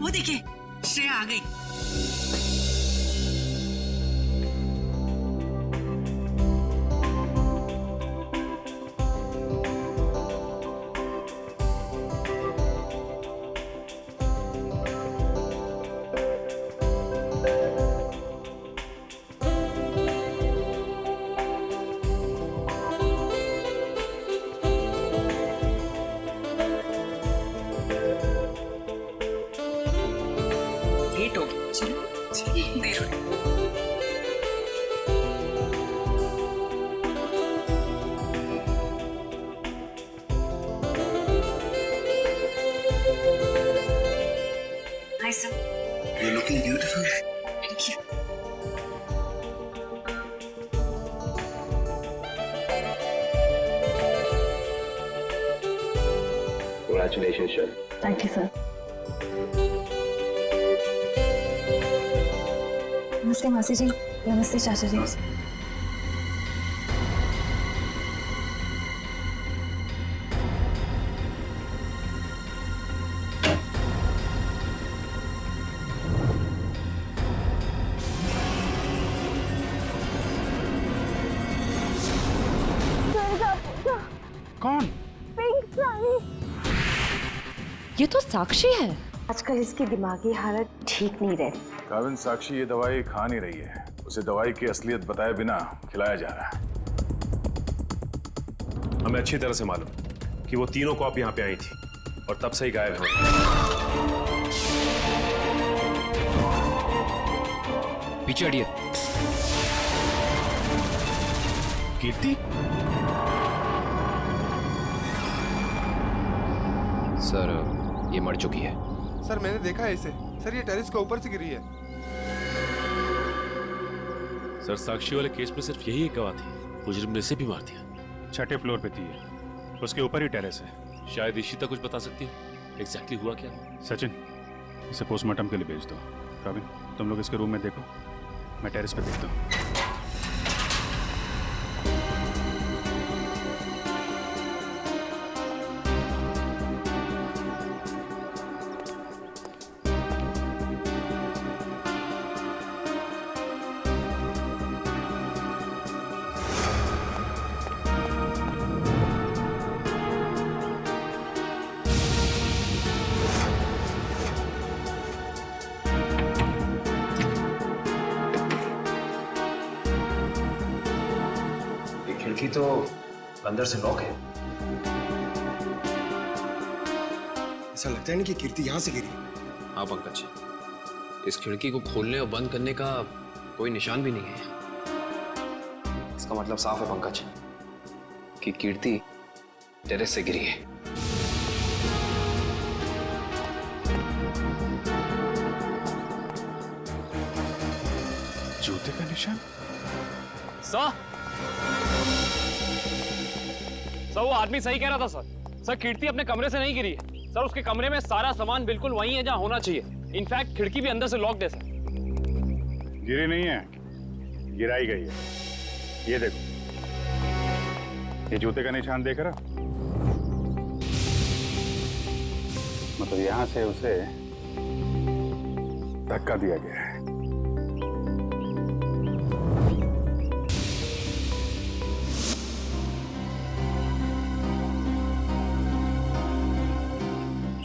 वो देखिए श्रेया आ गई। लेट हो गई, चलो देर हो गई। Hi sir. You're looking beautiful. Thank you. Congratulations, Shah. Thank you sir. नमस्ते मासी जी। नमस्ते चाचा जी। कौन? ये तो साक्षी है। आजकल इसकी दिमागी हालत ठीक नहीं रहती। काविन, साक्षी ये दवाई खा नहीं रही है। उसे दवाई की असलियत बताए बिना खिलाया जा रहा है। हमें अच्छी तरह से मालूम कि वो तीनों कॉप यहाँ पे आई थी और तब से ही गायब है। पीछे हटिए। कीर्ति? सर ये मर चुकी है। सर मैंने देखा है इसे। सर ये टेरेस के ऊपर से गिरी है। सर साक्षी वाले केस में सिर्फ यही एक गवाह थी, मुजरिम ने इसे भी मार दिया। 6ठे फ्लोर पे थी ये। उसके ऊपर ही टेरेस है। शायद इशिता कुछ बता सकती है एग्जैक्टली हुआ क्या। सचिन, इसे पोस्टमार्टम के लिए भेज दो। काविन, तुम लोग इसके रूम में देखो, मैं टेरेस पे देखता हूँ। खिड़की तो अंदर से लॉक है। ऐसा लगता है नहीं कि कीर्ति यहाँ से गिरी। हाँ पंकज, इस खिड़की को खोलने और बंद करने का कोई निशान भी नहीं है। इसका मतलब साफ है पंकज कि कीर्ति टेरेस से गिरी है। जूते का निशान? सर वो आदमी सही कह रहा था सर। सर कीर्ति अपने कमरे से नहीं गिरी है सर। उसके कमरे में सारा सामान बिल्कुल वही है जहां होना चाहिए। इनफैक्ट खिड़की भी अंदर से लॉक्ड है सर। गिरी नहीं है, गिराई गई है। ये देखो, ये जूते का निशान देख रहा? मतलब यहां से उसे धक्का दिया गया है।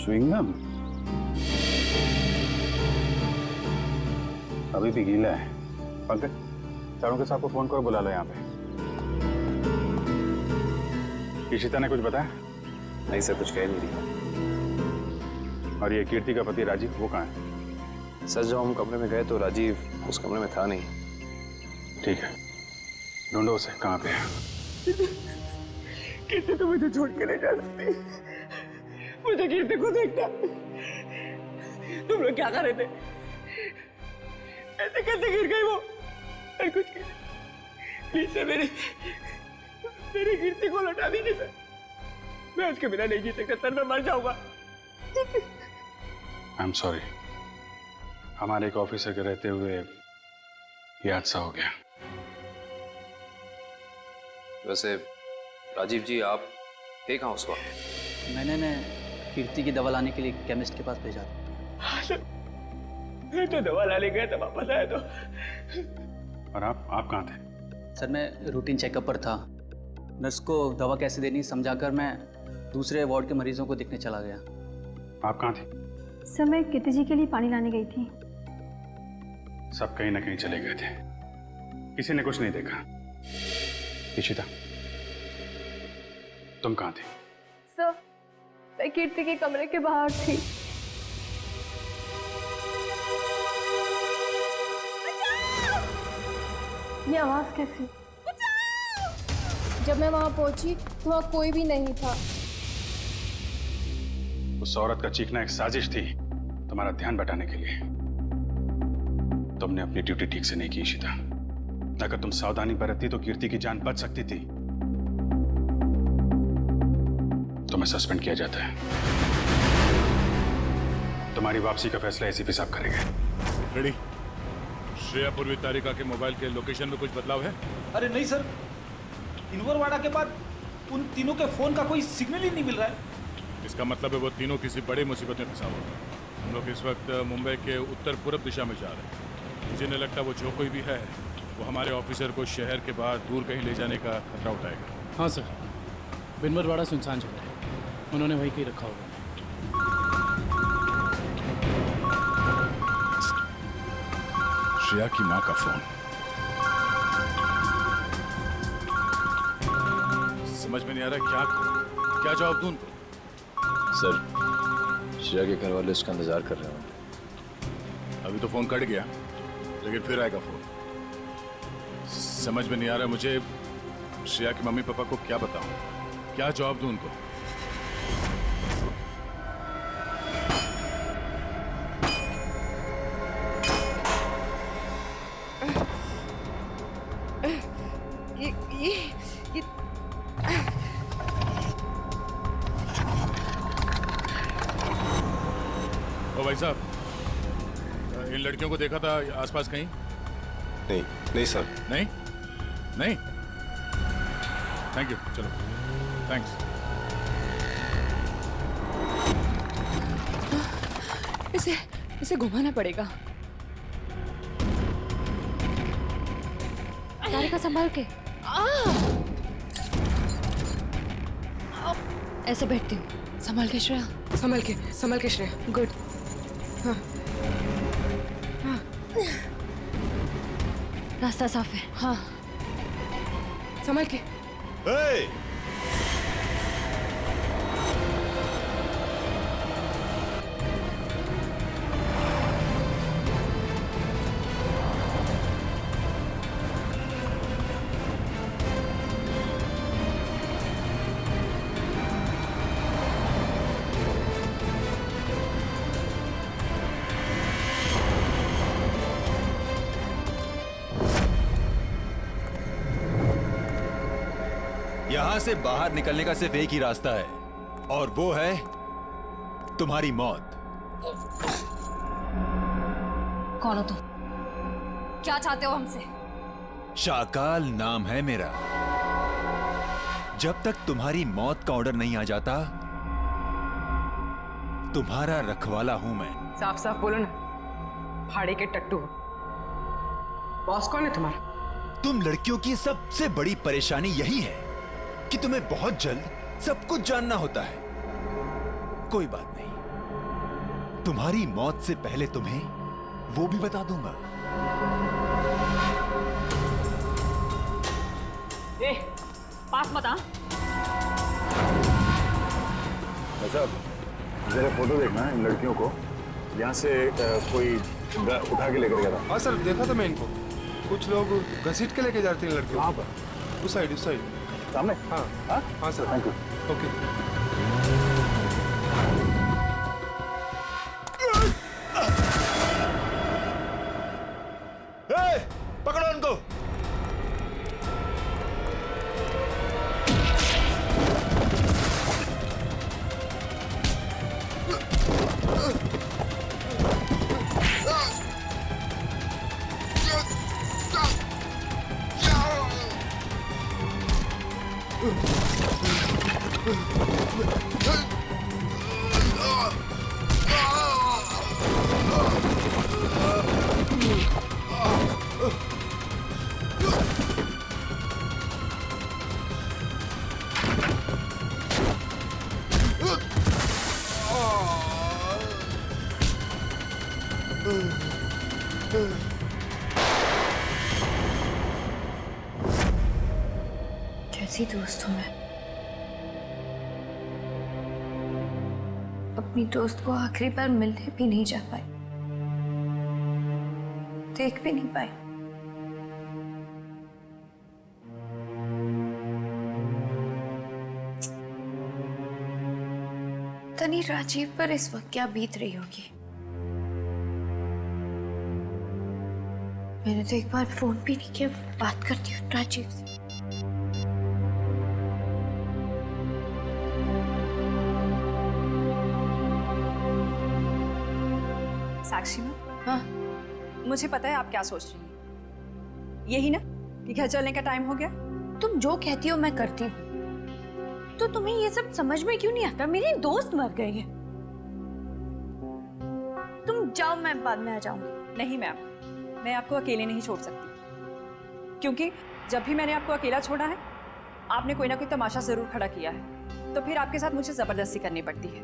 च्युइंगम अभी भी गीला है। पंकज, चारों के साथ को फोन करो, बुला लो यहाँ पे। इशिता ने कुछ बताया? नहीं सर, कुछ कह नहीं रही। और ये कीर्ति का पति राजीव, वो कहाँ है? सर जब हम कमरे में गए तो राजीव उस कमरे में था नहीं। ठीक है, ढूंढो उसे, कहाँ पे है? कीर्ति तो मुझे छोड़ के नहीं जा सकती। मुझे कीर्ति को देखना। तुम लोग क्या कर रहे थे? ऐसे कैसे गिर गई वो? और कुछ प्लीज सर मेरी कीर्ति को लौटा दीजिए सर। मैं उसके बिना नहीं जी सकता सर, मैं मर जाऊंगा। आई एम सॉरी, हमारे एक ऑफिसर के रहते हुए ये हादसा हो गया। वैसे राजीव जी, आप थे कहाँ उस वक्त? मैंने कीर्ति की दवा लाने के लिए केमिस्ट के पास भेजा था। मैं तो दवा लाने गया था, वापस आया तो। और आप कहाँ थे? सर मैं रूटीन चेकअप पर था। नर्स को दवा कैसे देनी समझाकर मैं दूसरे वार्ड के मरीजों को देखने चला गया। आप कहाँ थे? सर मैं कीर्ति जी के लिए पानी लाने गई थी। सब कहीं ना कहीं चले गए थे, किसी ने कुछ नहीं देखा। इशिता, तुम कहाँ थे? सर मैं कीर्ति के कमरे के बाहर थी। ये आवाज कैसी? जब मैं वहां पहुंची तो वहां कोई भी नहीं था। उस औरत का चीखना एक साजिश थी तुम्हारा ध्यान बटाने के लिए। तुमने अपनी ड्यूटी ठीक से नहीं की इशिता। अगर तुम सावधानी बरतती तो कीर्ति की जान बच सकती थी। तुम्हें सस्पेंड किया जाता है। तुम्हारी वापसी का फैसला एसीपी साहब करेंगे। रेडी? श्रेया पूर्वी तारिका के मोबाइल के लोकेशन में कुछ बदलाव है? अरे नहीं सर, इनवरवाड़ा के बाद उन तीनों के फोन का कोई सिग्नल ही नहीं मिल रहा है। इसका मतलब है वो तीनों किसी बड़ी मुसीबत में फंसा हुआ है। हम लोग इस वक्त मुंबई के उत्तर पूर्व दिशा में जा रहे हैं। मुझे नहीं लगता वो जो कोई भी है वो हमारे ऑफिसर को शहर के बाहर दूर कहीं ले जाने का खतरा उठाएगा। हाँ सर, बिनवरवाड़ा सुनसान जगह है, उन्होंने वहीं कहीं रखा होगा। श्रेया की माँ का फोन। समझ में नहीं आ रहा क्या जवाब दूं उनको? सर, श्रेया के घर वाले उसका इंतजार कर रहे हैं। अभी तो फोन कट गया, लेकिन फिर आएगा फोन। समझ में नहीं आ रहा मुझे श्रेया के मम्मी पापा को क्या बताऊं, क्या जवाब दूं उनको? ओ भाई साहब, इन लड़कियों को देखा था आसपास कहीं? नहीं सर। नहीं? थैंक यू, चलो थैंक्स। इसे घुमाना पड़ेगा। तारिका संभाल के। ऐसे बैठती हूँ। संभाल के श्रेया। संभल के श्रेया। गुड। हाँ। रास्ता साफ है। हाँ। संभल के। यहां से बाहर निकलने का सिर्फ एक ही रास्ता है, और वो है तुम्हारी मौत। कौन हो तुम? क्या चाहते हो हमसे? शाकाल नाम है मेरा। जब तक तुम्हारी मौत का ऑर्डर नहीं आ जाता, तुम्हारा रखवाला हूं मैं। साफ साफ बोलो ना, भाड़े के टट्टू। बॉस कौन है तुम्हारा? तुम लड़कियों की सबसे बड़ी परेशानी यही है कि तुम्हें बहुत जल्द सब कुछ जानना होता है। कोई बात नहीं, तुम्हारी मौत से पहले तुम्हें वो भी बता दूंगा। पास मत आ। साहब, जरा फोटो देखना इन लड़कियों को। यहाँ से कोई उठा के लेकर गया था। हाँ सर, देखा था मैं इनको। कुछ लोग घसीट के लेके जाते हैं लड़कियों। कहाँ पर? उस साइड सामने? हाँ हाँ सर। Thank you. ओके। पकड़ो उनको। Oh, कैसी दोस्त हूँ मैं, अपनी दोस्त को आखिरी बार मिलने भी नहीं जा पाई, देख भी नहीं पाई। तनी राजीव पर इस वक्त क्या बीत रही होगी। मैंने तो एक बार फोन भी नहीं किया, बात करती हूँ राजीव से। साक्षी मैम, हाँ, मुझे पता है आप क्या सोच रही हैं। यही ना कि घर चलने का टाइम हो गया। तुम जो कहती हो मैं करती हूँ, तो तुम्हें ये सब समझ में क्यों नहीं आता? मेरी दोस्त मर गई है। तुम जाओ, मैं बाद में आ जाऊंगी। नहीं मैम, मैं आपको अकेले नहीं छोड़ सकती, क्योंकि जब भी मैंने आपको अकेला छोड़ा है आपने कोई ना कोई तमाशा जरूर खड़ा किया है, तो फिर आपके साथ मुझे जबरदस्ती करनी पड़ती है।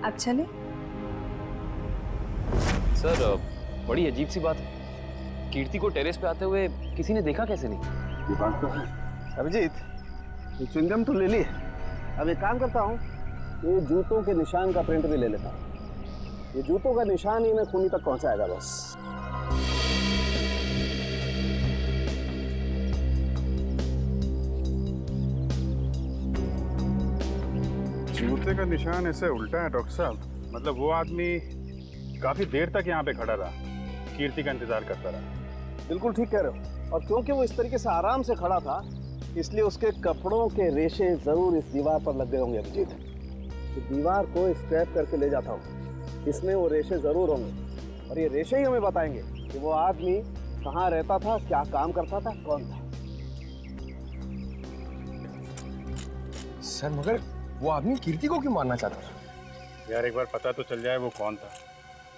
अब चले। सर, बड़ी अजीब सी बात है, कीर्ति को टेरेस पे आते हुए किसी ने देखा कैसे नहीं? ये बात तो है। अभिजीत, ये च्युइंगम तो ले ली। अब एक काम करता हूँ, ये जूतों के निशान का प्रिंट भी ले लेता हूँ। ये जूतों का निशान ही मैं खूनी तक पहुंचाएगा बस। जूते का निशान ऐसे उल्टा है डॉक्टर साहब। मतलब वो आदमी काफी देर तक यहाँ पे खड़ा रहा, कीर्ति का इंतजार करता रहा। बिल्कुल ठीक कह रहे हो। और क्योंकि वो इस तरीके से आराम से खड़ा था, इसलिए उसके कपड़ों के रेशे जरूर इस दीवार पर लग गए होंगे अभिजीत। तो दीवार को स्क्रैप करके ले जाता हूँ, इसमें वो रेशे जरूर होंगे, और ये रेशे ही हमें बताएंगे कि वो आदमी कहाँ रहता था, क्या काम करता था, कौन था। सर, मगर वो आदमी कीर्ति को क्यों मारना चाहता था? यार एक बार पता तो चल जाए वो कौन था,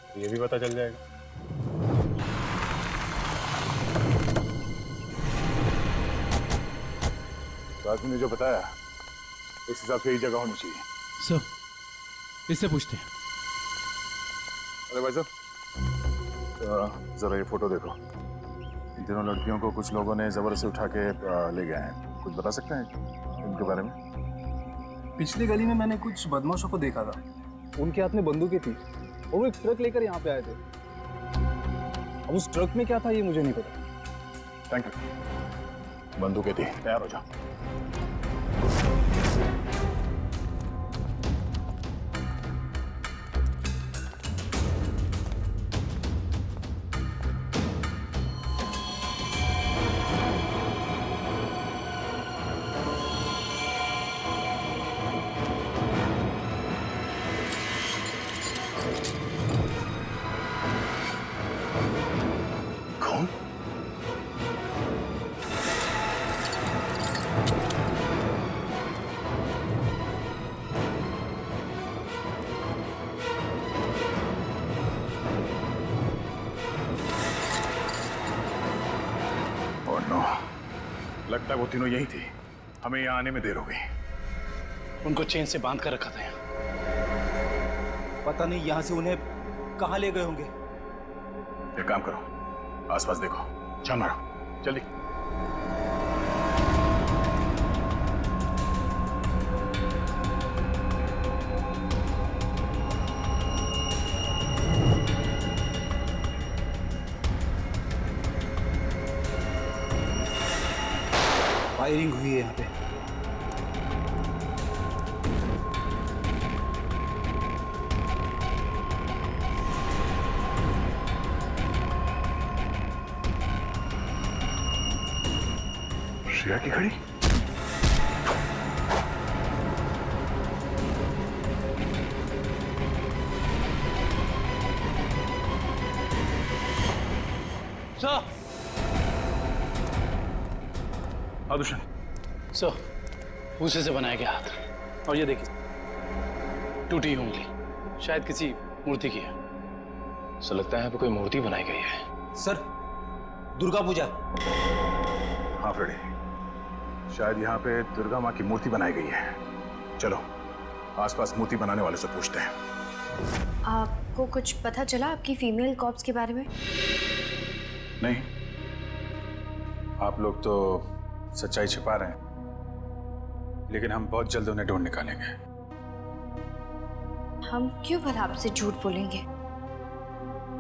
तो ये भी पता चल जाएगा। तो आदमी ने जो बताया उस हिसाब से ही जगह होनी चाहिए। सर, इससे पूछते हैं। अरे भाई साहब, जरा ये फोटो देखो। इन तीनों लड़कियों को कुछ लोगों ने जबरदस्ती उठा के ले गए हैं। कुछ बता सकते हैं इनके बारे में? पिछली गली में मैंने कुछ बदमाशों को देखा था। उनके हाथ में बंदूकें थी और वो एक ट्रक लेकर यहाँ पे आए थे। अब उस ट्रक में क्या था ये मुझे नहीं पता। Thank you. बंदूकें थी, तैयार हो जाओ। लगता है वो तीनों यही थी। हमें यहाँ आने में देर हो गई। उनको चेन से बांध कर रखा था यहाँ। पता नहीं यहाँ से उन्हें कहाँ ले गए होंगे। एक काम करो, आसपास देखो, छान मारो, जल्दी। फायरिंग हुई है यहाँ पे। श्रेया की घड़ी। सर, आदुशन। सर, भूसे से बनाया गया हाथ, और ये देखिए टूटी उंगली, शायद किसी मूर्ति की है। सो लगता है यहाँ पे कोई मूर्ति बनाई गई है। सर, दुर्गा पूजा। हाँ फ्रेडी, शायद यहाँ पे दुर्गा माँ की मूर्ति बनाई गई है। चलो आसपास मूर्ति बनाने वाले से पूछते हैं। आपको कुछ पता चला आपकी फीमेल कॉप्स के बारे में? नहीं, आप लोग तो सच्चाई छिपा रहे हैं, लेकिन हम बहुत जल्द उन्हें ढूंढ निकालेंगे। हम क्यों भला आपसे झूठ बोलेंगे?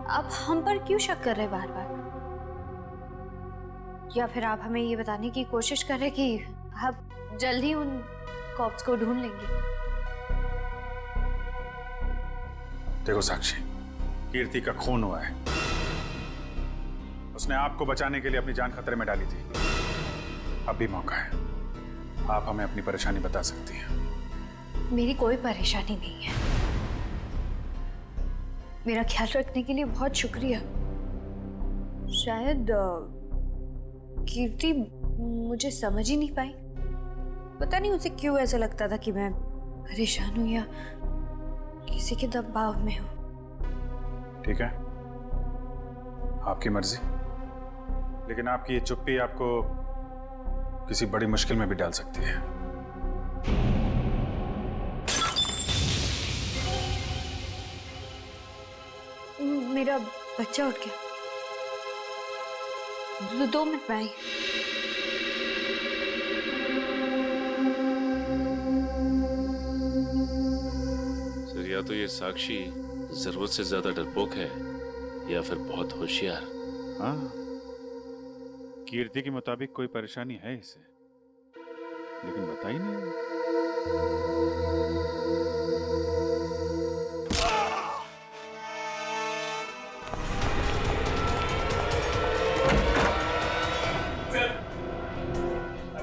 आप हम पर क्यों शक कर रहे बार बार? या फिर आप हमें ये बताने की कोशिश कर रहे कि आप जल्द ही उन कॉप्स को ढूंढ लेंगे? देखो साक्षी, कीर्ति का खून हुआ है। उसने आपको बचाने के लिए अपनी जान खतरे में डाली थी। अब भी मौका है, आप हमें अपनी परेशानी बता सकती हैं। मेरी कोई परेशानी नहीं है। मेरा ख्याल रखने के लिए बहुत शुक्रिया। शायद कीर्ति मुझे समझ ही नहीं पाई। पता नहीं उसे क्यों ऐसा लगता था कि मैं परेशान हूं या किसी के दबाव में हूं। ठीक है, आपकी मर्जी, लेकिन आपकी ये चुप्पी आपको किसी बड़ी मुश्किल में भी डाल सकती है। मेरा बच्चा उठ गया। 2 मिनट में आई। सर, या तो ये साक्षी जरूरत से ज्यादा डरपोक है या फिर बहुत होशियार। हाँ, कीर्ति के मुताबिक कोई परेशानी है इसे, लेकिन बता ही नहीं।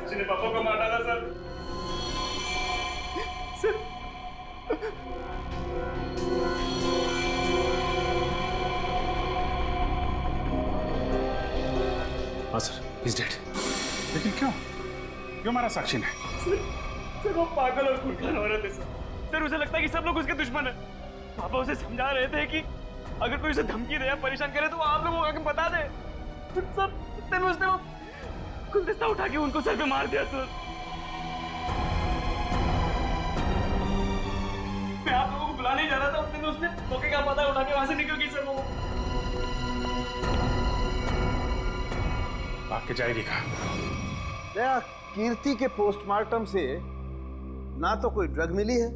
ने पापा को मार डाला सर। हाँ सर, he's dead। लेकिन क्यों? क्यों मारा साक्षी ने? सर वो पागल और खूंखार औरत है सर। उसे लगता है कि सब लोग उसके दुश्मन हैं। पापा उसे समझा रहे थे कि अगर कोई उसे धमकी दे या परेशान करे तो वो आप लोगों को आके बता दे। सर इतने में उसने वो गुलदस्ता उठा के उनको सर पे मार दिया सर। मैं आप लोगों को बुलाने ही जा रहा था, उतने में उसने मौके का पता उठा के वहां से निकल गई सर। वो भाग के जाएगी कहाँ? कीर्ति के पोस्टमार्टम से ना तो कोई ड्रग मिली है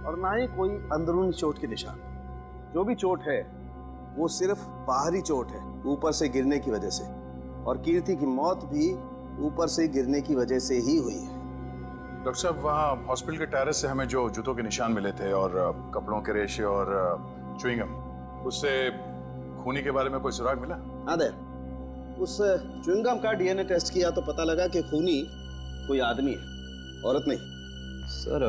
और ना ही कोई अंदरूनी चोट के निशान। जो भी चोट है वो सिर्फ बाहरी चोट है, ऊपर से गिरने की वजह से, और कीर्ति की मौत भी ऊपर से गिरने की वजह से ही हुई है। डॉक्टर साहब, वहाँ हॉस्पिटल के टेरेस से हमें जो जूतों के निशान मिले थे और कपड़ों के रेशे और च्युइंगम, उससे खूनी के बारे में कोई सुराग मिला? हाँ दे, उस च्युइंगम का डीएनए टेस्ट किया तो पता लगा कि खूनी कोई आदमी है, औरत नहीं। सर,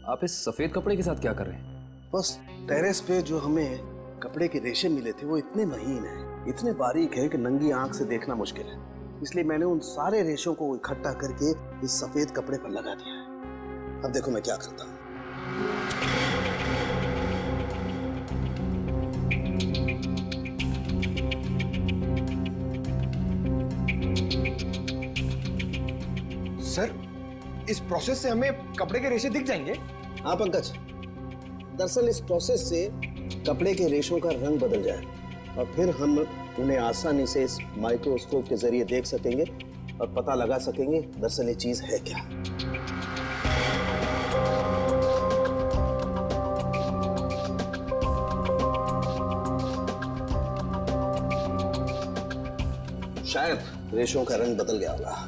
आप इस सफेद कपड़े के साथ क्या कर रहे हैं? बस टेरेस पे जो हमें कपड़े के रेशे मिले थे वो इतने महीन हैं, इतने बारीक है कि नंगी आंख से देखना मुश्किल है। इसलिए मैंने उन सारे रेशों को इकट्ठा करके इस सफेद कपड़े पर लगा दिया है। अब देखो मैं क्या करता हूँ। सर, इस प्रोसेस से हमें कपड़े के रेशे दिख जाएंगे? हाँ पंकज, दरअसल इस प्रोसेस से कपड़े के रेशों का रंग बदल जाए और फिर हम उन्हें आसानी से इस माइक्रोस्कोप के जरिए देख सकेंगे और पता लगा सकेंगे दरअसल ये चीज है क्या। शायद रेशों का रंग बदल गया होगा।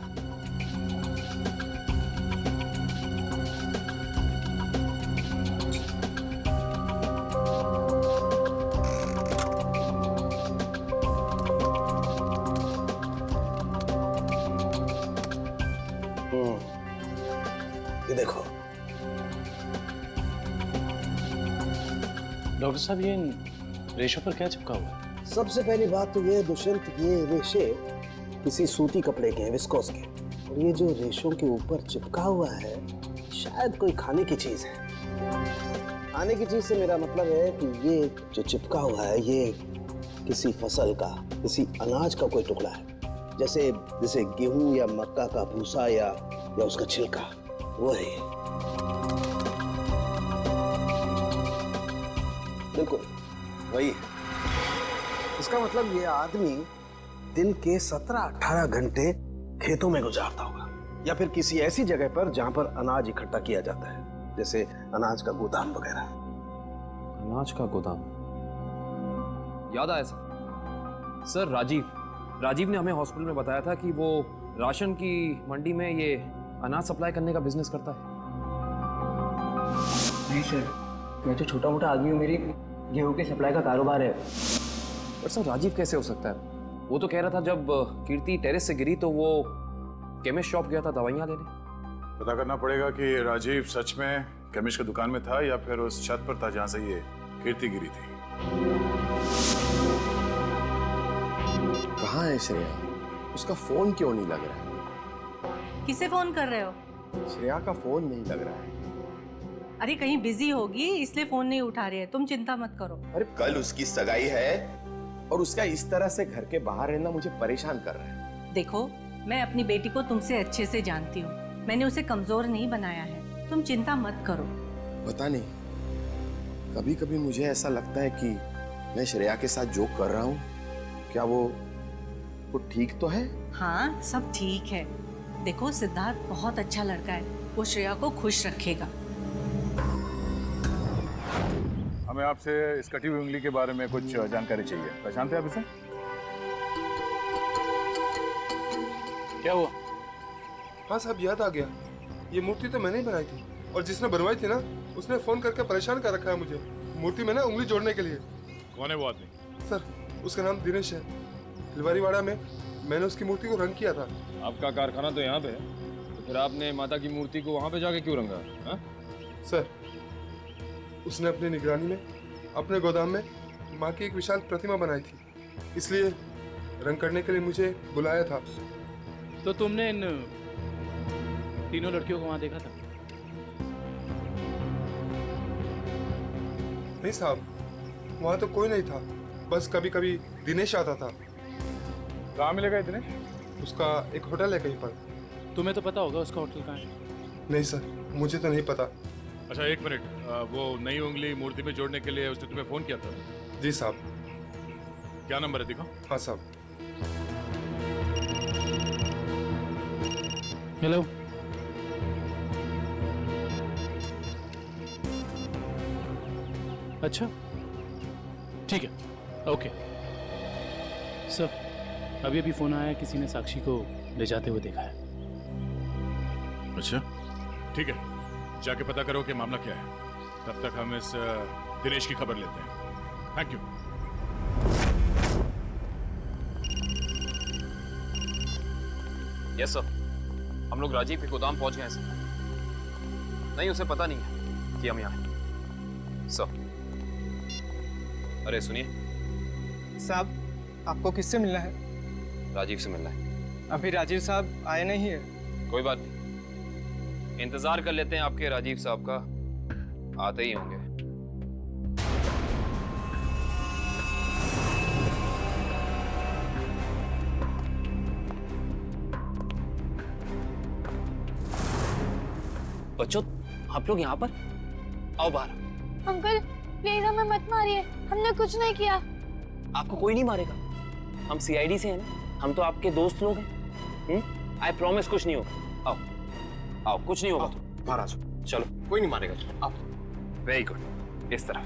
ये देखो। डॉक्टर साहब, ये रेशों पर क्या चिपका हुआ है? सबसे पहली बात तो ये दुष्यंत, ये रेशे किसी सूती कपड़े के हैं, विस्कोस के, और ये जो रेशों के ऊपर चिपका हुआ है शायद कोई खाने की चीज है। खाने की चीज से मेरा मतलब है कि ये जो चिपका हुआ है ये किसी फसल का, किसी अनाज का कोई टुकड़ा है, जैसे गेहूं या मक्का का भूसा या उसका छिलका, वो है। बिल्कुल वही है। इसका मतलब ये आदमी दिन के 17-18 घंटे खेतों में गुजारता होगा, या फिर किसी ऐसी जगह पर जहां पर अनाज इकट्ठा किया जाता है, जैसे अनाज का गोदाम वगैरह। अनाज का गोदाम, याद आया सर, राजीव ने हमें हॉस्पिटल में बताया था कि वो राशन की मंडी में ये अनाज सप्लाई करने का बिजनेस करता है। नहीं सर, मैं तो छोटा मोटा आदमी हूँ, मेरी गेहूं के सप्लाई का कारोबार है। पर सर राजीव कैसे हो सकता है? वो तो कह रहा था जब कीर्ति टेरेस से गिरी तो वो केमिस्ट शॉप गया था दवाइयाँ लेने। पता करना पड़ेगा कि राजीव सच में केमिस्ट की दुकान में था या फिर उस छत पर था जहां से ये कीर्ति गिरी थी। कहाँ है श्रेया? उसका फोन क्यों नहीं लग रहा है? किसे फोन कर रहे हो? श्रेया का फोन नहीं लग रहा है। अरे कहीं बिजी होगी इसलिए फोन नहीं उठा रही है, तुम चिंता मत करो। अरे कल उसकी सगाई है और उसका इस तरह से घर के बाहर रहना मुझे परेशान कर रहा है। देखो, मैं अपनी बेटी को तुमसे अच्छे से जानती हूँ, मैंने उसे कमजोर नहीं बनाया है, तुम चिंता मत करो। पता नहीं, कभी कभी मुझे ऐसा लगता है कि मैं श्रेया के साथ जो कर रहा हूँ, क्या वो ठीक तो है? हाँ, सब ठीक है। देखो, सिद्धार्थ बहुत अच्छा लड़का है, वो श्रेया को खुश रखेगा। हमें आपसे इस कटी हुई उंगली के बारे में कुछ जानकारी चाहिए। पहचानते हैं आप इसे? क्या हुआ? हाँ साहब, याद आ गया। ये मूर्ति तो मैंने ही बनाई थी, और जिसने बनवाई थी ना, उसने फोन करके परेशान कर रखा है मुझे मूर्ति में ना उंगली जोड़ने के लिए। कौन है वो आदमी? सर, उसका नाम दिनेश है। तिलवारीवाड़ा में मैंने उसकी मूर्ति को रंग किया था। आपका कारखाना तो यहाँ पे है, तो फिर आपने माता की मूर्ति को वहाँ पे जाके क्यों रंगा? हाँ? सर, उसने अपनी निगरानी में अपने गोदाम में माँ की एक विशाल प्रतिमा बनाई थी, इसलिए रंग करने के लिए मुझे बुलाया था। तो तुमने इन तीनों लड़कियों को वहां देखा था? नहीं साहब, वहां तो कोई नहीं था, बस कभी कभी दिनेश आता था। कहाँ मिलेगा दिनेश? उसका एक होटल है कहीं पर। तुम्हें तो पता होगा उसका होटल कहाँ है? नहीं सर, मुझे तो नहीं पता। अच्छा एक मिनट, वो नई उंगली मूर्ति में जोड़ने के लिए उसने तुम्हें फोन किया था? जी साहब। क्या नंबर है, दिखाओ। हाँ साहब। हेलो, अच्छा ठीक है, ओके सर। अभी अभी फोन आया, किसी ने साक्षी को ले जाते हुए देखा है। अच्छा ठीक है, जाके पता करो कि मामला क्या है। तब तक हम इस दिनेश की खबर लेते हैं। Thank you. यस सर, हम लोग राजीव के गोदाम पहुंच गए हैं सर। नहीं, उसे पता नहीं है कि हम यहाँ हैं सर। अरे सुनिए साहब, आपको किससे मिलना है? राजीव से मिलना है। अभी राजीव साहब आए नहीं है। कोई बात नहीं, इंतजार कर लेते हैं आपके राजीव साहब का, आते ही होंगे। बच्चों, आप लोग यहाँ पर आओ बाहर। अंकल प्लीज हमें मत मारिए, हमने कुछ नहीं किया। आपको कोई नहीं मारेगा, हम सीआईडी से हैं ना, हम तो आपके दोस्त लोग हैं। आई प्रॉमिस कुछ नहीं होगा। आओ आओ, कुछ नहीं होगा। बाहर आ जाओ, चलो, कोई नहीं मारेगा। आओ। वेरी गुड, इस तरफ।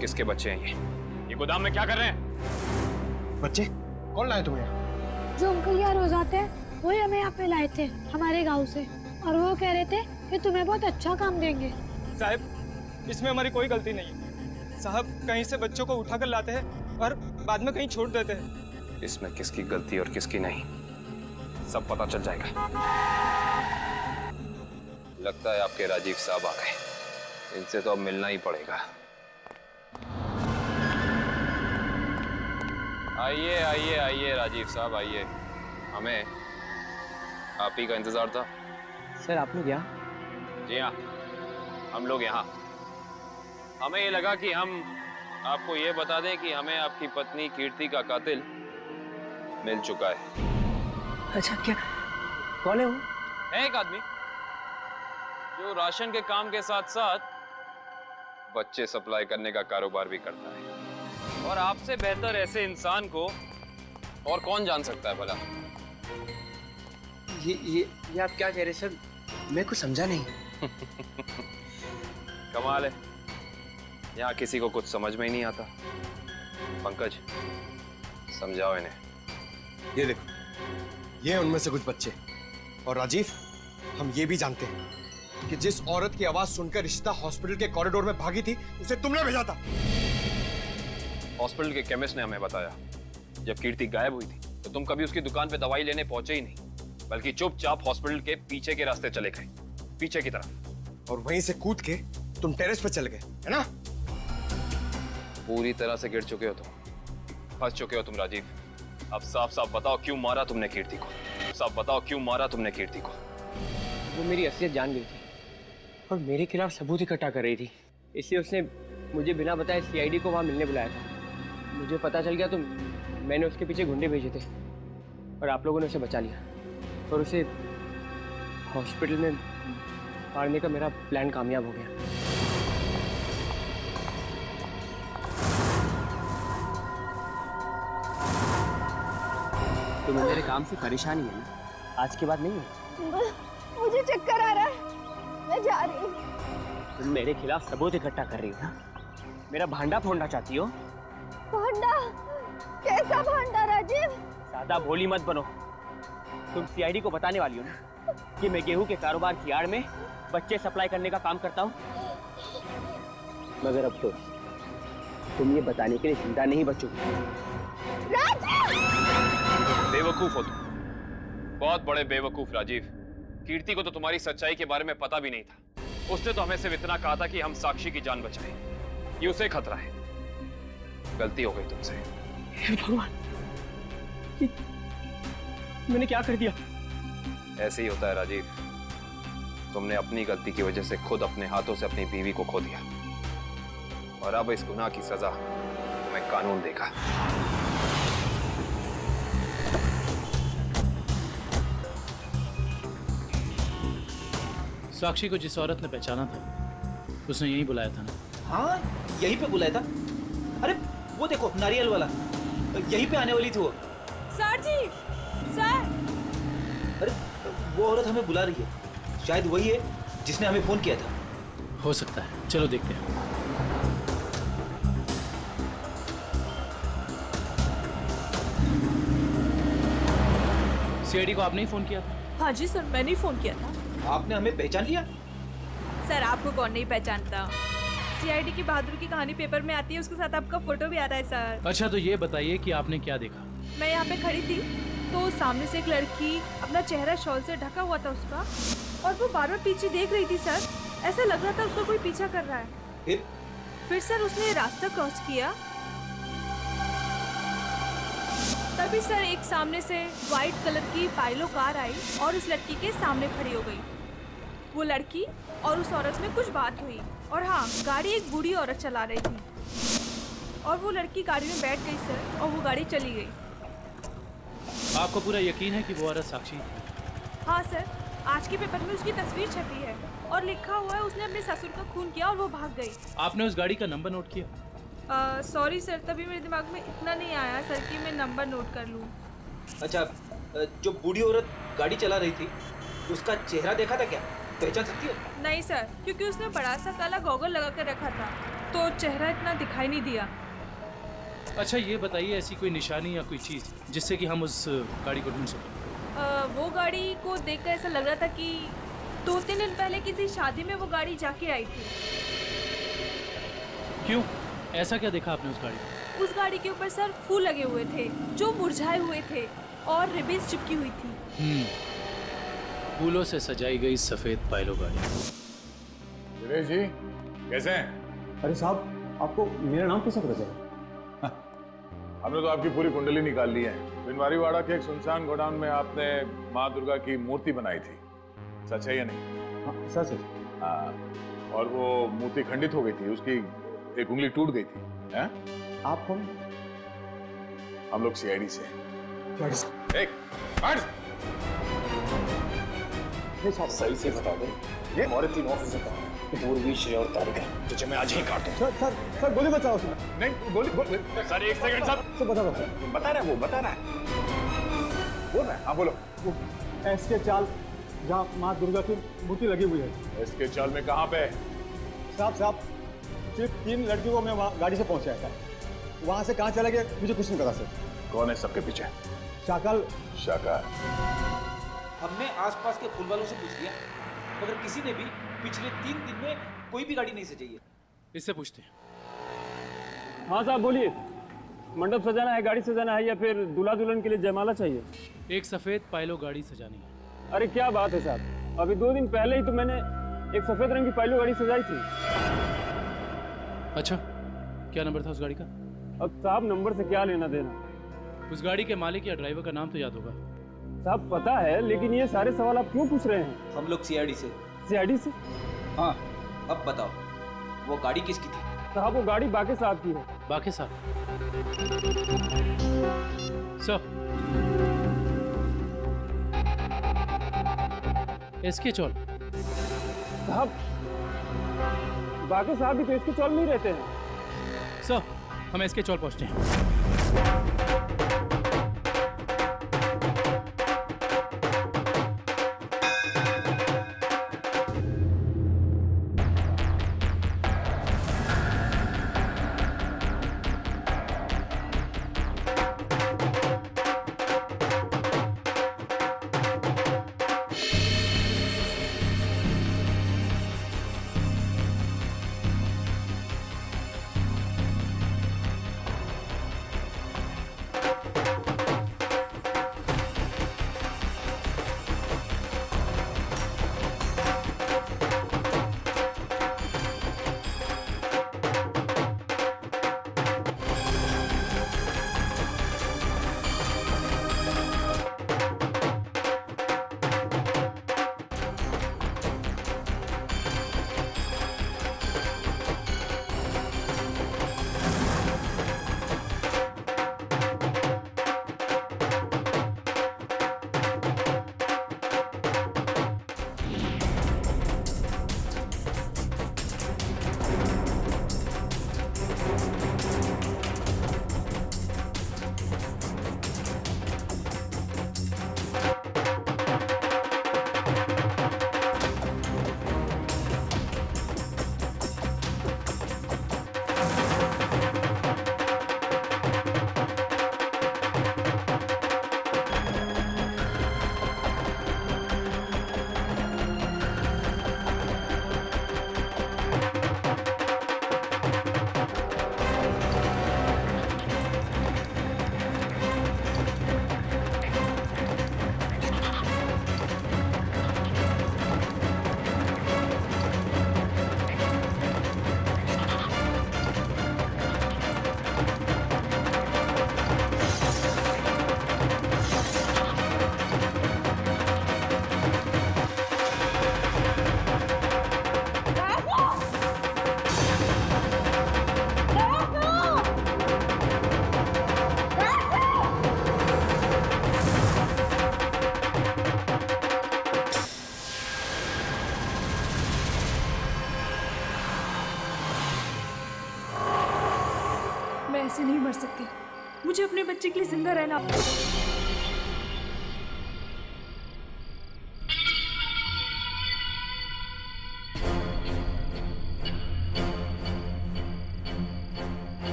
किसके बच्चे हैं ये गोदाम में क्या कर रहे हैं? बच्चे कौन लाए तुम्हें यहाँ? जो अंकल यहाँ रोज आते हैं, वही हमें यहाँ पे लाए थे हमारे गांव से, और वो कह रहे थे कि तुम्हें बहुत अच्छा काम देंगे। साहब, इसमें हमारी कोई गलती नहीं है। साहब, कहीं से बच्चों को उठा कर लाते हैं और बाद में कहीं छोड़ देते हैं। इसमें किसकी गलती और किसकी नहीं, सब पता चल जाएगा। लगता है आपके राजीव साहब आ गए, इनसे तो अब मिलना ही पड़ेगा। आइए आइए आइए राजीव साहब, आइए। हमें आप ही का इंतजार था। सर, आप लोग यहाँ? जी हाँ, हम लोग यहाँ। हमें ये लगा कि हम आपको ये बता दें कि हमें आपकी पत्नी कीर्ति का कातिल मिल चुका है। अच्छा, क्या कौन है वो? है एक आदमी, जो राशन के काम के साथ साथ बच्चे सप्लाई करने का कारोबार भी करता है। और आपसे बेहतर ऐसे इंसान को और कौन जान सकता है भला? ये आप क्या कह रहे सर? मैं कुछ समझा नहीं। कमाल है, यहाँ किसी को कुछ समझ में ही नहीं आता। पंकज, समझाओ इन्हें। ये देखो, ये हैं उनमें से कुछ बच्चे। और राजीव, हम ये भी जानते हैं कि जिस औरत की आवाज सुनकर रिश्ता हॉस्पिटल के कॉरिडोर में भागी थी, उसे तुमने भेजा था। हॉस्पिटल के केमिस्ट ने हमें बताया, जब कीर्ति गायब हुई थी तो तुम कभी उसकी दुकान पे दवाई लेने पहुंचे ही नहीं, बल्कि चुपचाप हॉस्पिटल के पीछे के रास्ते चले गए, पीछे की तरफ। और वहीं से कूद के तुम टेरेस पर चले गए, है ना? पूरी तरह से गिर चुके हो तुम, फंस चुके हो तुम राजीव। अब साफ साफ बताओ क्यों मारा तुमने कीर्ति को? साफ बताओ क्यों मारा तुमने कीर्ति को? वो मेरी असलियत जान गई थी और मेरे खिलाफ सबूत इकट्ठा कर रही थी, इसलिए उसने मुझे बिना बताए सीआईडी को वहाँ मिलने बुलाया था। मुझे पता चल गया तो मैंने उसके पीछे गुंडे भेजे थे और आप लोगों ने उसे बचा लिया और उसे हॉस्पिटल में मारने का मेरा प्लान कामयाब हो गया। तुम्हें मेरे काम से परेशानी है ना? आज के बाद नहीं है? मुझे चक्कर आ रहा है, मैं जा रही हूँ। तुम मेरे खिलाफ सबूत इकट्ठा कर रही हो ना? मेरा भांडा फोड़ना चाहती हो? भांडा? कैसा भांडा राजीव? ज्यादा भोली मत बनो। तुम सीआईडी को बताने वाली हो ना कि मैं गेहूं के कारोबार की आड़ में बच्चे सप्लाई करने का काम करता हूँ? मगर अब तो तुम ये बताने के लिए जिंदा नहीं बचोगे। बेवकूफ हो तुम, बहुत बड़े बेवकूफ राजीव। कीर्ति को तो तुम्हारी सच्चाई के बारे में पता भी नहीं था। उसने तो हमें सिर्फ इतना कहा था कि हम साक्षी की जान बचाएं। ये उसे खतरा है। गलती हो गई तुमसे। भगवान, मैंने क्या कर दिया? ऐसे ही होता है राजीव। तुमने अपनी गलती की वजह से खुद अपने हाथों से अपनी बीवी को खो दिया और अब इस गुनाह की सजा तुम्हें कानून देगा। साक्षी को जिस औरत ने पहचाना था उसने यहीं बुलाया था ना? हाँ, यहीं पे बुलाया था। अरे वो देखो, नारियल वाला, यहीं पे आने वाली थी वो। सर जी, सर। अरे वो औरत हमें बुला रही है, शायद वही है जिसने हमें फोन किया था। हो सकता है, चलो देखते हैं। सीआईडी को आपने ही फोन किया था? हाँ जी सर, मैंने ही फोन किया था। आपने हमें पहचान लिया? सर आपको कौन नहीं पहचानता? सीआईडी की बहादुर की कहानी पेपर में आती है, उसके साथ आपका फोटो भी आता है सर। अच्छा, तो ये बताइए कि आपने क्या देखा? मैं यहाँ पे खड़ी थी तो सामने से एक लड़की, अपना चेहरा शॉल से ढका हुआ था उसका, और वो बार बार पीछे देख रही थी सर। ऐसा लग रहा था उसको कोई पीछा कर रहा है। फिर सर उसने रास्ता क्रॉस किया, तभी सर एक सामने से व्हाइट कलर की पाइलो कार आई और उस लड़की के सामने खड़ी हो गई। वो लड़की और उस औरत में कुछ बात हुई और हाँ, गाड़ी एक बूढ़ी औरत चला रही थी और वो लड़की गाड़ी में बैठ गई सर और वो गाड़ी चली गई। आपको पूरा यकीन है कि वो औरत साक्षी? हाँ सर, आज के पेपर में उसकी तस्वीर छपी है और लिखा हुआ है उसने अपने ससुर का खून किया और वो भाग गई। आपने उस गाड़ी का नंबर नोट किया? सॉरी सर, तभी मेरे दिमाग में इतना नहीं आया सर कि मैं नंबर नोट कर लूँ। अच्छा, जो बूढ़ी औरत गाड़ी चला रही थी उसका चेहरा देखा था क्या? पहचान सकती हो? नहीं सर, क्योंकि उसने बड़ा सा काला गॉगल लगा कर रखा था तो चेहरा इतना दिखाई नहीं दिया। अच्छा, ये बताइए ऐसी कोई निशानी या कोई चीज़ जिससे कि हम उस गाड़ी को ढूंढ सकें? वो गाड़ी को देखकर ऐसा लग रहा था कि 2-3 दिन पहले किसी शादी में वो गाड़ी जाके आई थी। क्यों? ऐसा क्या देखा आपने उस गाड़ी में? उस गाड़ी के ऊपर सर फूल लगे हुए थे जो मुरझाए हुए थे और रिबन्स चिपकी हुई थी। फूलों से सजाई गई सफेद पाइलो गाड़ी। सुरेश जी, कैसे हैं? अरे साहब, आपको मेरा नाम कैसे पता चला? हमने तो आपकी पूरी कुंडली निकाल ली है। बिनवारीवाड़ा के एक सुनसान गोडाउन में आपने माँ दुर्गा की मूर्ति बनाई थी, सच है या नहीं? हाँ, सच है। हाँ, और वो मूर्ति खंडित हो गई थी, उसकी एक उंगली टूट गई थी। हैं? आप कौन? हम लोग सीआईडी से। सही से बता दे, ये हमारे 3 ऑफिसर कहाँ हैं? पूर्वी, श्रेया और तारिका। तुझे मैं आज ही काटूं। सर गोली बचाओ उसमें। नहीं गोली सर 1 सेकंड सर। बता दो। बता रहा है वो, बता रहा है। बोल रहा है, हाँ बोलो। एसके चाल जहाँ माँ दुर्गा की मूर्ति लगी हुई है। इसके चाल में कहाँ पे? साहब सिर्फ 3 लड़कियों को मैं वहाँ गाड़ी से पहुँचाया था। वहाँ से कहाँ चला गया मुझे कुछ नहीं पता सर। कौन है सबके पीछे? शाकल। शाका। हमने आसपास के फूल वालों से पूछ लिया, मगर किसी ने भी पिछले 3 दिन में कोई भी गाड़ी नहीं सजाई है। इससे पूछते हैं। हाँ साहब बोलिए, मंडप सजाना है, गाड़ी सजाना है, या फिर दूल्हा दुल्हन के लिए जयमाला चाहिए? एक सफेद पायलो गाड़ी सजानी है। अरे क्या बात है साहब, अभी 2 दिन पहले ही तो मैंने एक सफेद रंग की पायलो गाड़ी सजाई थी। अच्छा, क्या नंबर था उस गाड़ी का? अब साहब नंबर से क्या लेना देना। उस गाड़ी के मालिक या ड्राइवर का नाम तो याद होगा? साहब पता है, लेकिन ये सारे सवाल आप क्यों पूछ रहे हैं? हम लोग सीआईडी से। सीआईडी से? हाँ, अब बताओ वो गाड़ी किसकी थी? साहब वो गाड़ी बाके साहब की है। बाके साहब? सर एसके चौल। साहब बाके साहब भी तो इसके चौल में ही रहते हैं। सर हम एसके चौल पहुंचते हैं। ऐसे नहीं मर सकती, मुझे अपने बच्चे के लिए जिंदा रहना।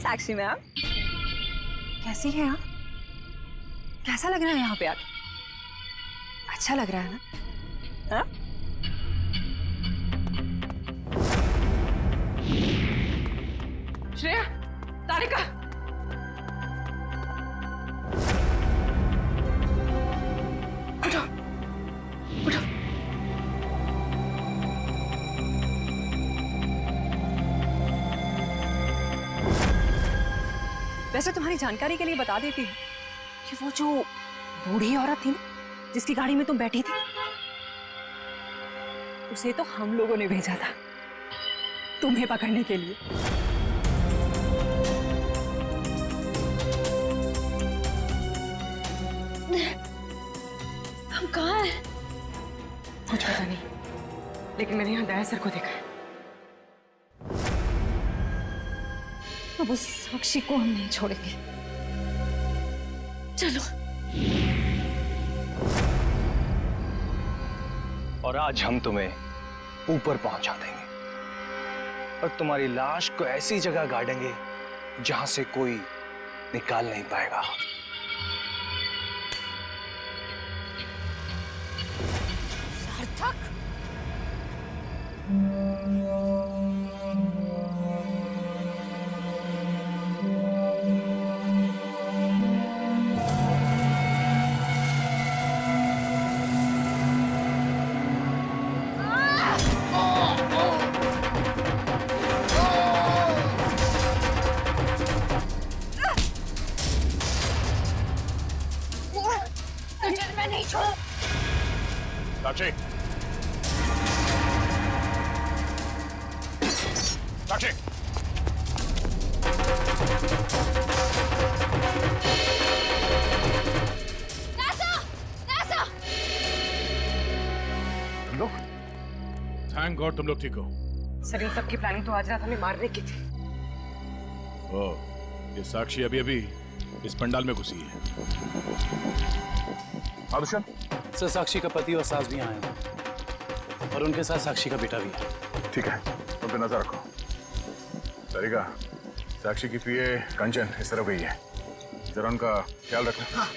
साक्षी मैम। कैसी हैं आप? कैसा लग रहा है यहाँ पे आके? अच्छा लग रहा है ना? हाँ? श्रेया, तारिका, उठो, उठो। वैसे तुम्हारी जानकारी के लिए बता देती हूँ कि वो जो बूढ़ी औरत थी ना जिसकी गाड़ी में तुम बैठी थी, उसे तो हम लोगों ने भेजा था तुम्हें पकड़ने के लिए। हम कहाँ हैं? कुछ पता नहीं, लेकिन मैंने यहाँ दया सर को देखा है। अब उस साक्षी को हम नहीं छोड़ेंगे। चलो। और आज हम तुम्हें ऊपर पहुंचा देंगे और तुम्हारी लाश को ऐसी जगह गाड़ेंगे जहां से कोई निकाल नहीं पाएगा। सार्थक, मैं नहीं छोड़। साक्षी, साक्षी, तुम लोग? थैंक गॉड तुम लोग ठीक हो। सर, इन सबकी प्लानिंग तो आज रात हमें मारने की थी। ओह, ये साक्षी अभी अभी इस पंडाल में घुसी है। आदर्शन? सर, साक्षी का पति और सास भी आए हैं और उनके साथ साक्षी का बेटा भी है। ठीक है, तुम पे नजर रखो। तारिका, साक्षी की पीए कंचन इस तरफ गई है, जरा उनका ख्याल रखना।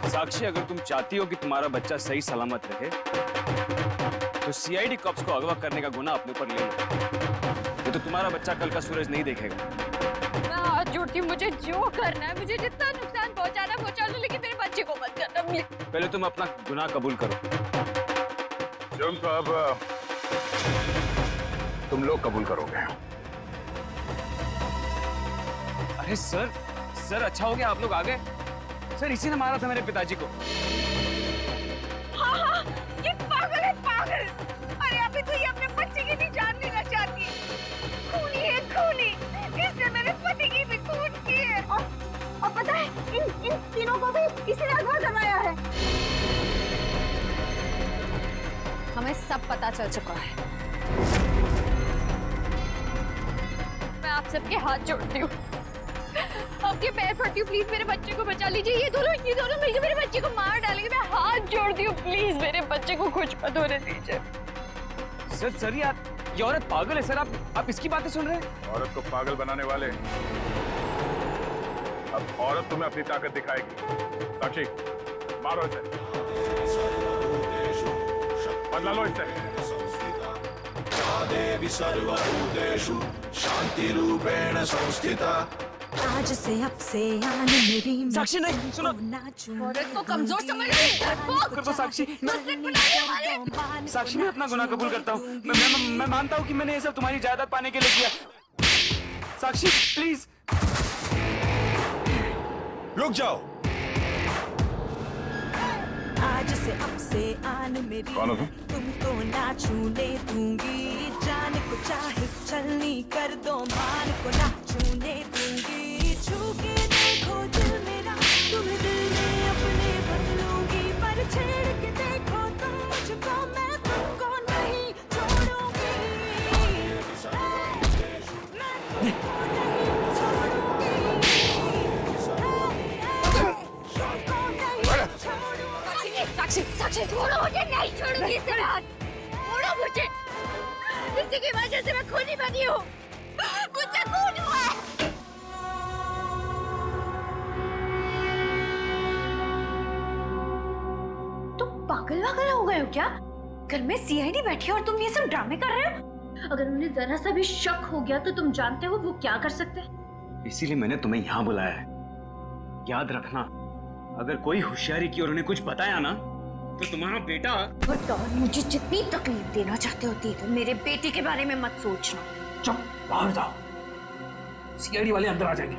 साक्षी, अगर तुम चाहती हो कि तुम्हारा बच्चा सही सलामत रहे तो सीआईडी कॉप्स को अगवा करने का गुनाह अपने ऊपर ले लो। ये तो तुम्हारा बच्चा कल का सूरज नहीं देखेगा। मैं हाथ जोड़ती हूँ, मुझे जो करना है, मुझे जितना नुकसान पहुंचाना है पहुंचा लो, लेकिन मेरे बच्चे को मत करना प्लीज। पहले तुम अपना गुनाह कबूल करो। जुर्म तो अब तुम लोग कबूल करोगे। अरे सर, सर अच्छा हो गया आप लोग आ गए। सर, इसी ने मारा था मेरे पिताजी को। हाँ हाँ, ये पागल है, पागल। अरे अभी तो ये अपने बच्चे की भी जान लेना चाहती है। खूनी है, खूनी। इसने मेरे पति की भी खून की है। और पता है, इन तीनों को भी इसी ने अगवा करवाया है। हमें सब पता चल चुका है। मैं आप सबके हाथ जोड़ती हूँ, आपके पैर पड़ती हूँ, प्लीज मेरे बच्चे को बचा लीजिए। ये दोनों मिलकर मेरे बच्चे को मार डालेंगे। मैं हाथ जोड़ती हूँ, प्लीज मेरे बच्चे को कुछ मत होने दीजिए। सर ये औरत पागल है सर। आप इसकी बातें सुन रहे हैं? औरत को पागल बनाने वाले, अब औरत तुम्हें अपनी ताकत दिखाएगी। साक्षी, मारो इसे, बदला लो इससे। देवी सर्वभूतेषु शांति रूपेण संस्थिता। आज से अब से आन मेरी साक्षी नहीं, सुनो। औरत को कमजोर समझ रही कर दो साक्षी। साक्षी, मैं अपना गुनाह कबूल करता हूँ। मैं मानता हूँ कि मैंने ये सब तुम्हारी जायदाद पाने के लिए किया। साक्षी प्लीज रुक जाओ। आज से अब से आन मेरी तुमको ना छूने दूंगी। जान को चाहे चलनी कर दो, मान को ना छूने दूंगी। छू के देखो दिल मेरा तुम्हें दिल में अपने बदलूंगी, पर छेड़ के देखो तुम मुझको, मैं तुमको नहीं छोड़ूंगी, मैं तुमको नहीं छोड़ूंगी, तुमको नहीं छोड़ूंगी। साक्षी, साक्षी छोड़ो मुझे, नहीं छोड़ूंगी इसके बाद, छोड़ो मुझे, इसी की वजह से मैं खूनी बनी हूँ, मुझसे खून हुआ है। तुम पागल वागल हो गए हो क्या? घर में सीआईडी बैठी है और तुम ये सब ड्रामे कर रहे हो? अगर उन्हें जरा सा भी शक हो गया तो तुम जानते हो वो क्या कर सकते हैं? इसीलिए मैंने तुम्हें यहाँ बुलाया है। याद रखना, अगर कोई होशियारी की और उन्हें कुछ बताया ना तो तुम्हारा बेटा। और मुझे जितनी तकलीफ देना चाहते होती तो मेरे बेटे के बारे में मत सोचना। चुप, बाहर जाओ, सीआईडी वाले अंदर आ जाएंगे।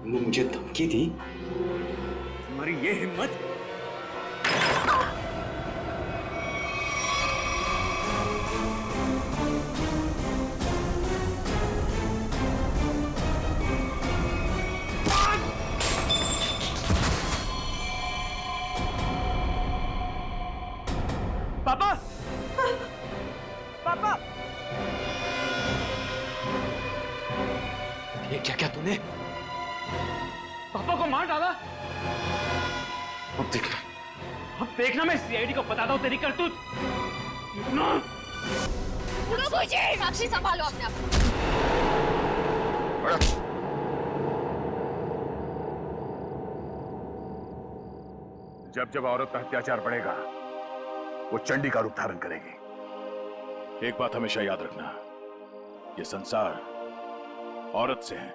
तुमने मुझे धमकी दी, तुम्हारी ये हिम्मत। पापा, पापा, ये क्या क्या तूने? पापा को मार डाला। अब देखना, अब देखना मैं सीआईडी को बताता हूँ तेरी करतूत। उड़ो मुझे, साक्षी संभालो अपने आप को। जब जब औरत का अत्याचार बढ़ेगा वो चंडी का रूप धारण करेगी। एक बात हमेशा याद रखना, ये संसार औरत से है,